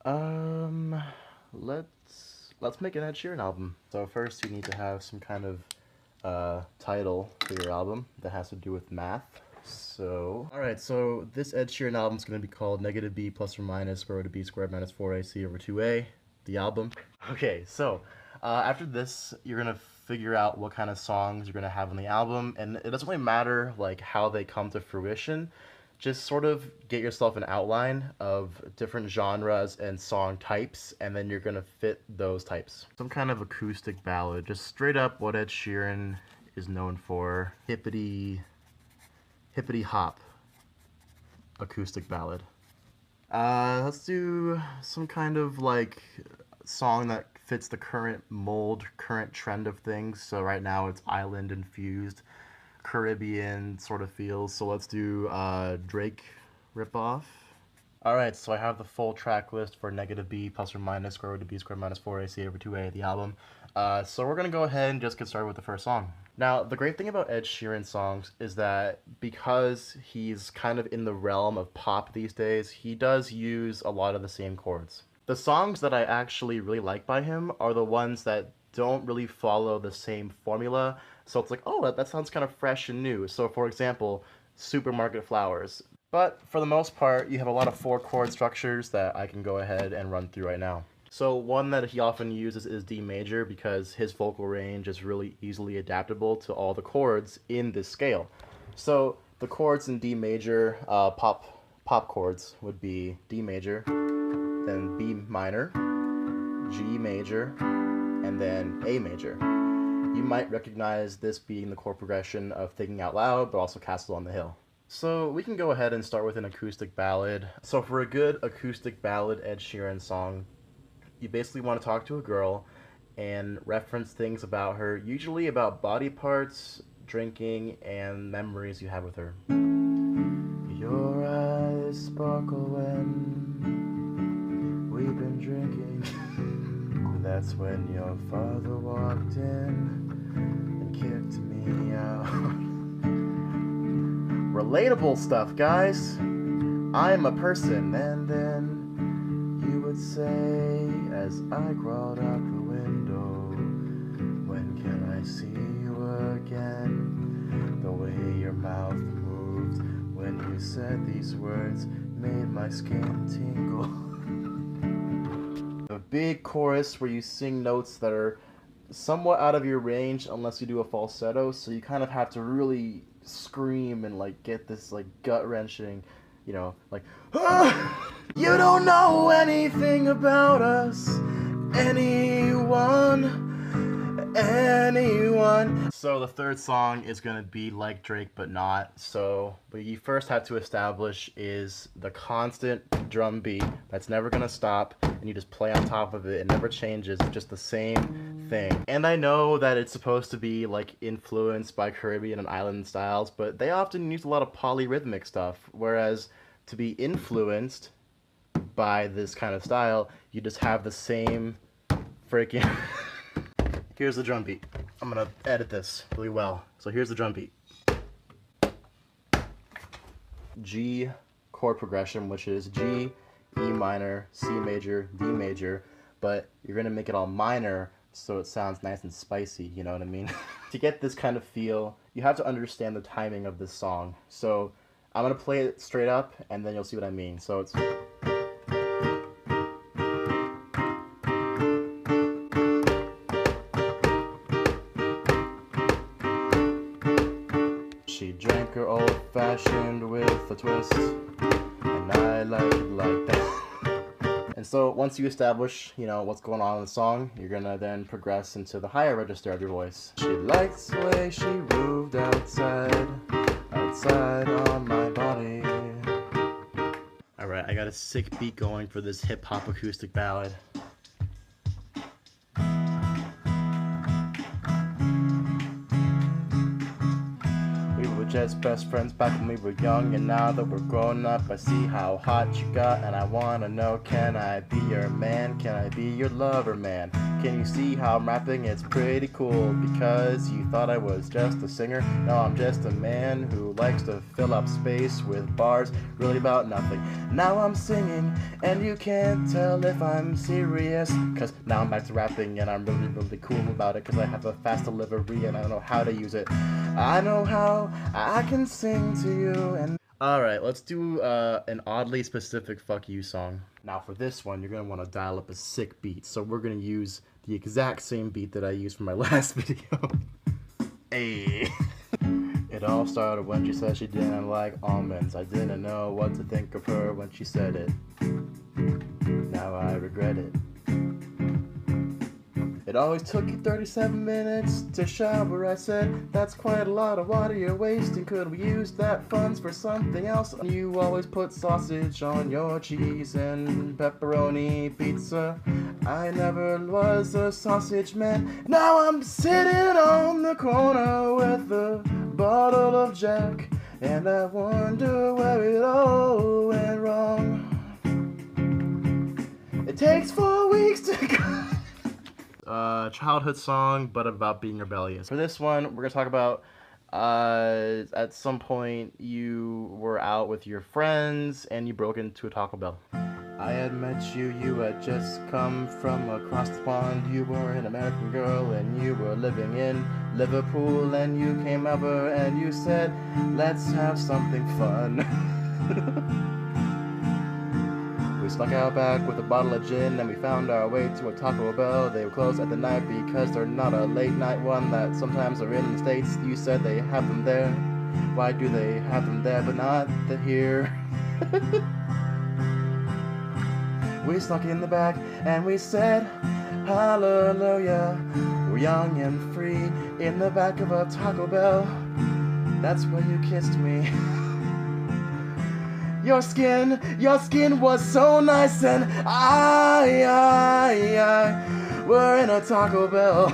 Um, let's make an Ed Sheeran album. So first you need to have some kind of title for your album that has to do with math. So, alright, so this Ed Sheeran album is going to be called Negative B plus or minus square root of B squared minus 4AC over 2A, the album. Okay, so after this, you're going to figure out what kind of songs you're going to have on the album, and it doesn't really matter like how they come to fruition. Just sort of get yourself an outline of different genres and song types, and then you're going to fit those types. Some kind of acoustic ballad, just straight up what Ed Sheeran is known for. Hippity hop acoustic ballad. Let's do some kind of like song that fits the current mold, current trend of things. So right now it's island infused, Caribbean sort of feels. So let's do Drake ripoff. Alright, so I have the full track list for Negative B plus or minus square root of B squared minus 4AC over 2A, the album. So we're going to go ahead and just get started with the first song. Now, the great thing about Ed Sheeran songs is that because he's kind of in the realm of pop these days, he does use a lot of the same chords. The songs that I actually really like by him are the ones that don't really follow the same formula. So it's like, oh, that sounds kind of fresh and new. So for example, Supermarket Flowers. But for the most part, you have a lot of 4-chord structures that I can go ahead and run through right now. So one that he often uses is D major because his vocal range is really easily adaptable to all the chords in this scale. So the chords in D major, pop chords would be D major, then B minor, G major, and then A major. You might recognize this being the chord progression of Thinking Out Loud, but also Castle on the Hill. So we can go ahead and start with an acoustic ballad. So for a good acoustic ballad Ed Sheeran song, you basically want to talk to a girl and reference things about her, usually about body parts, drinking, and memories you have with her. Your eyes sparkle when we've been drinking. That's when your father walked in and kicked me out. Relatable stuff, guys. I'm a person, and then you would say, as I crawled out the window, when can I see you again? The way your mouth moved when you said these words made my skin tingle. A big chorus where you sing notes that are somewhat out of your range unless you do a falsetto, so you kind of have to really scream and like get this like gut-wrenching, you know, like you don't know anything about us, anyone. So the third song is gonna be like Drake but not. So what you first have to establish is the constant drum beat that's never gonna stop, and you just play on top of it. It never changes, it's just the same thing. And I know that it's supposed to be like influenced by Caribbean and island styles, but they often use a lot of polyrhythmic stuff, whereas to be influenced by this kind of style, you just have the same freaking Here's the drum beat. I'm gonna edit this really well. So here's the drum beat. G chord progression, which is G, E minor, C major, D major, but you're gonna make it all minor so it sounds nice and spicy, you know what I mean? To get this kind of feel, you have to understand the timing of this song. So I'm gonna play it straight up and then you'll see what I mean. So it's she drank her old-fashioned with a twist, and I like it like that. And so once you establish, you know, what's going on in the song, you're gonna then progress into the higher register of your voice. She likes the way she moved outside on my body. Alright, I got a sick beat going for this hip-hop acoustic ballad. just best friends back when we were young, and now that we're grown up, I see how hot you got, and I wanna know, can I be your man? Can I be your lover, man? Can you see how I'm rapping? It's pretty cool, because you thought I was just a singer. No, I'm just a man who likes to fill up space with bars really about nothing. Now I'm singing, and you can't tell if I'm serious, cause now I'm back to rapping, and I'm really cool about it, cause I have a fast delivery, and I don't know how to use it. I know how I can sing to you, and... Alright, let's do an oddly specific fuck you song. Now for this one, you're gonna want to dial up a sick beat, so we're gonna use the exact same beat that I used for my last video. Hey. It all started when she said she didn't like almonds. I didn't know what to think of her when she said it. Now I regret it. It always took you 37 minutes to shower, I said. That's quite a lot of water you're wasting. Could we use that funds for something else? You always put sausage on your cheese and pepperoni pizza. I never was a sausage man. Now I'm sitting on the corner with a bottle of Jack, and I wonder where it all went wrong. It takes 4 weeks to go. Childhood song, but about being rebellious. For this one, we're gonna talk about at some point you were out with your friends and you broke into a Taco Bell. I had met you, you had just come from across the pond. You were an American girl and you were living in Liverpool, and you came over and you said, let's have something fun. We snuck out back with a bottle of gin and we found our way to a Taco Bell. They were closed at the night because they're not a late night one that sometimes are in the States. You said they have them there. Why do they have them there but not here? We snuck in the back and we said, hallelujah. We're young and free in the back of a Taco Bell. That's where you kissed me. Your skin was so nice, and I were in a Taco Bell.